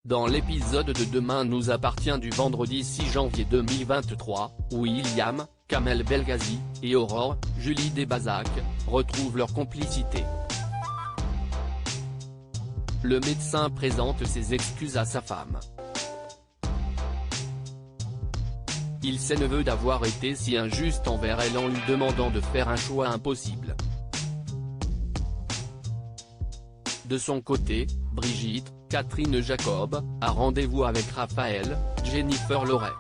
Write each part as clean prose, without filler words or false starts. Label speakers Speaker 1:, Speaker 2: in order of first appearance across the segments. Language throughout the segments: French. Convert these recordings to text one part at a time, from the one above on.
Speaker 1: Dans l'épisode de Demain nous appartient du vendredi 6 janvier 2023, William, Kamel Belghazi, et Aurore, Julie Desbazac, retrouvent leur complicité. Le médecin présente ses excuses à sa femme. Il s'énerve d'avoir été si injuste envers elle en lui demandant de faire un choix impossible. De son côté, Brigitte, Catherine Jacob, a rendez-vous avec Raphaël, Jennifer Loret.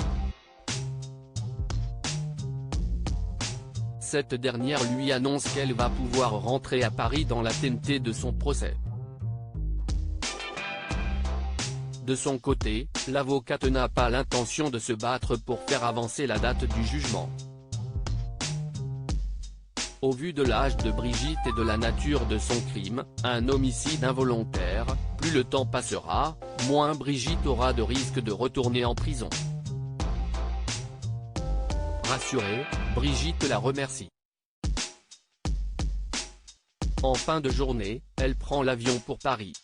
Speaker 1: Cette dernière lui annonce qu'elle va pouvoir rentrer à Paris dans l'attente de son procès. De son côté, l'avocate n'a pas l'intention de se battre pour faire avancer la date du jugement. Au vu de l'âge de Brigitte et de la nature de son crime, un homicide involontaire, plus le temps passera, moins Brigitte aura de risque de retourner en prison. Rassurée, Brigitte la remercie. En fin de journée, elle prend l'avion pour Paris.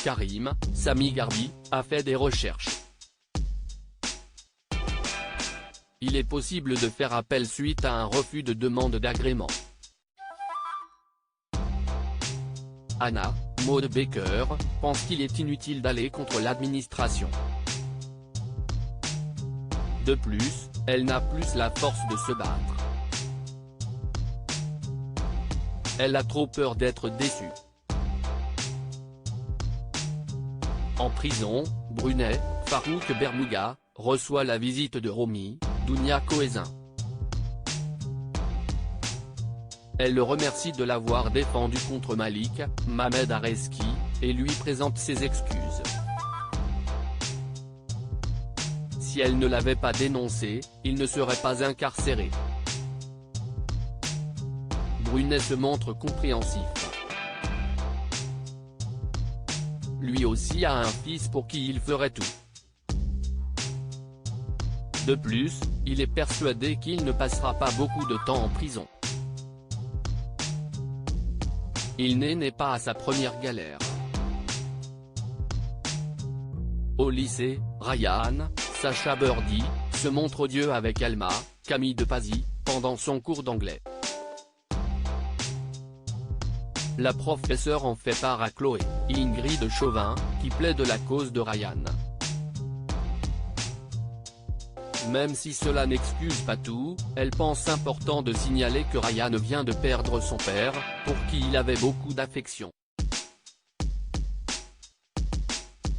Speaker 1: Karim, Sami Garbi, a fait des recherches. Il est possible de faire appel suite à un refus de demande d'agrément. Anna, Maud Baker, pense qu'il est inutile d'aller contre l'administration. De plus, elle n'a plus la force de se battre. Elle a trop peur d'être déçue. En prison, Brunet, Farouk Bermouga, reçoit la visite de Romy, Dounia Cohézin. Elle le remercie de l'avoir défendu contre Malik, Mohamed Areski, et lui présente ses excuses. Si elle ne l'avait pas dénoncé, il ne serait pas incarcéré. Brunet se montre compréhensif. Lui aussi a un fils pour qui il ferait tout. De plus, il est persuadé qu'il ne passera pas beaucoup de temps en prison. Il n'est pas à sa première galère. Au lycée, Ryan, Sacha Birdie, se montre odieux avec Alma, Camille de Pazzi, pendant son cours d'anglais. La professeure en fait part à Chloé, Ingrid Chauvin, qui plaide la cause de Ryan. Même si cela n'excuse pas tout, elle pense important de signaler que Ryan vient de perdre son père, pour qui il avait beaucoup d'affection.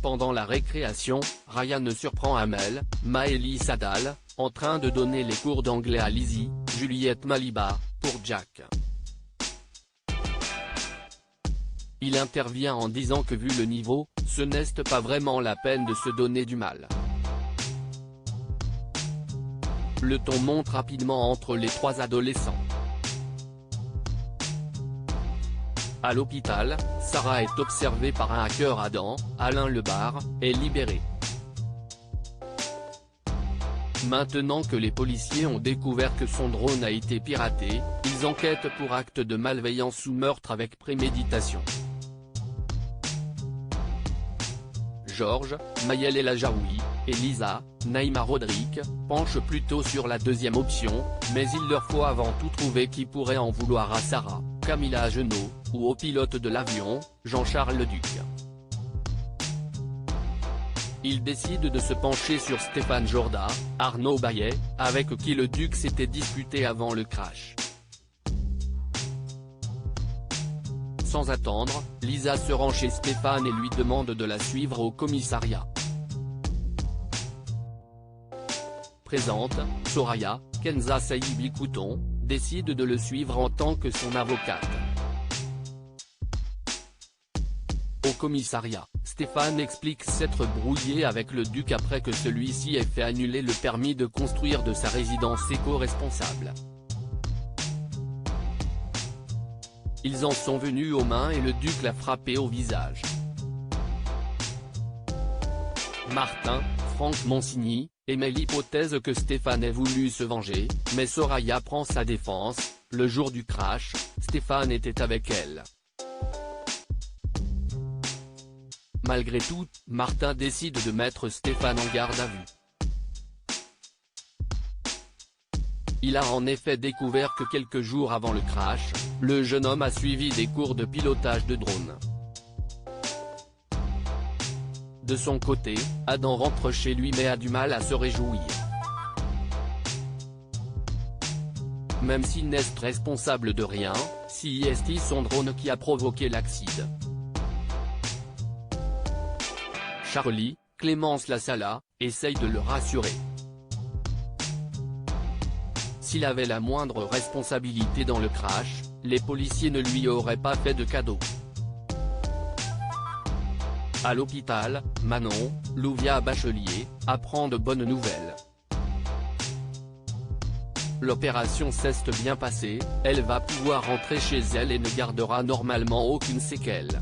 Speaker 1: Pendant la récréation, Ryan surprend Amel, Maëlys Sadal, en train de donner les cours d'anglais à Lizzie, Juliette Maliba, pour Jack. Il intervient en disant que vu le niveau, ce n'est pas vraiment la peine de se donner du mal. Le ton monte rapidement entre les trois adolescents. À l'hôpital, Sarah est observée par un hacker Adam, Alain Lebar, est libéré. Maintenant que les policiers ont découvert que son drone a été piraté, ils enquêtent pour acte de malveillance ou meurtre avec préméditation. Georges, Maëlle El Ajaoui, et Lisa, Naïma Rodrigue, penchent plutôt sur la deuxième option, mais il leur faut avant tout trouver qui pourrait en vouloir à Sarah, Camilla Genot, ou au pilote de l'avion, Jean-Charles Leduc. Ils décident de se pencher sur Stéphane Jourda, Arnaud Baillet, avec qui le Duc s'était disputé avant le crash. Sans attendre, Lisa se rend chez Stéphane et lui demande de la suivre au commissariat. Présente, Soraya, Kenza Saïbi Couton, décide de le suivre en tant que son avocate. Au commissariat, Stéphane explique s'être brouillé avec le Duc après que celui-ci ait fait annuler le permis de construire de sa résidence éco-responsable. Ils en sont venus aux mains et le Duc l'a frappé au visage. Martin, Franck Monsigny, émet l'hypothèse que Stéphane ait voulu se venger, mais Soraya prend sa défense. Le jour du crash, Stéphane était avec elle. Malgré tout, Martin décide de mettre Stéphane en garde à vue. Il a en effet découvert que quelques jours avant le crash, le jeune homme a suivi des cours de pilotage de drone. De son côté, Adam rentre chez lui mais a du mal à se réjouir. Même s'il n'est responsable de rien, c'est son drone qui a provoqué l'accident. Charlie, Clémence Lassala, essaye de le rassurer. S'il avait la moindre responsabilité dans le crash, les policiers ne lui auraient pas fait de cadeau. À l'hôpital, Manon, Louvia Bachelier, apprend de bonnes nouvelles. L'opération s'est bien passée, elle va pouvoir rentrer chez elle et ne gardera normalement aucune séquelle.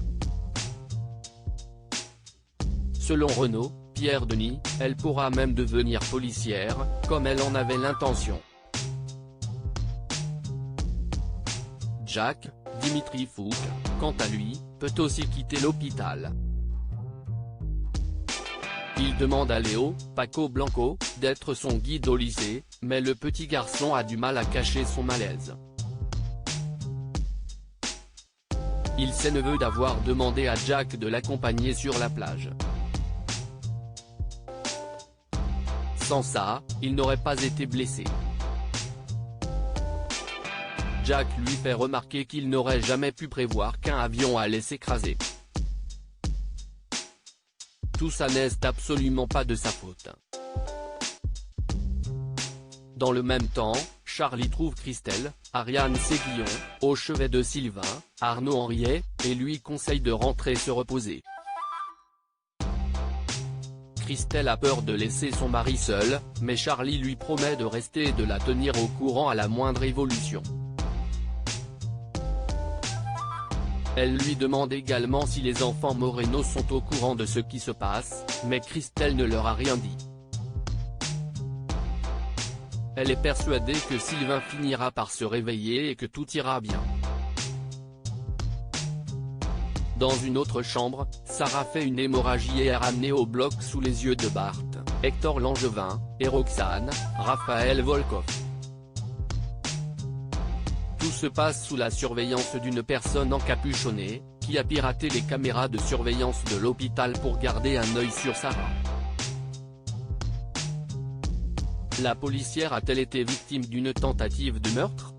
Speaker 1: Selon Renaud, Pierre Denis, elle pourra même devenir policière, comme elle en avait l'intention. Jack, Dimitri Fouque, quant à lui, peut aussi quitter l'hôpital. Il demande à Léo, Paco Blanco, d'être son guide au lycée, mais le petit garçon a du mal à cacher son malaise. Il s'énerve d'avoir demandé à Jack de l'accompagner sur la plage. Sans ça, il n'aurait pas été blessé. Jack lui fait remarquer qu'il n'aurait jamais pu prévoir qu'un avion allait s'écraser. Tout ça n'est absolument pas de sa faute. Dans le même temps, Charlie trouve Christelle, Ariane Séguillon, au chevet de Sylvain, Arnaud Henriet, et lui conseille de rentrer se reposer. Christelle a peur de laisser son mari seul, mais Charlie lui promet de rester et de la tenir au courant à la moindre évolution. Elle lui demande également si les enfants Moreno sont au courant de ce qui se passe, mais Christelle ne leur a rien dit. Elle est persuadée que Sylvain finira par se réveiller et que tout ira bien. Dans une autre chambre, Sarah fait une hémorragie et est ramenée au bloc sous les yeux de Bart, Hector Langevin, et Roxane, Raphaël Volkov. Tout se passe sous la surveillance d'une personne encapuchonnée, qui a piraté les caméras de surveillance de l'hôpital pour garder un œil sur Sarah. La policière a-t-elle été victime d'une tentative de meurtre ?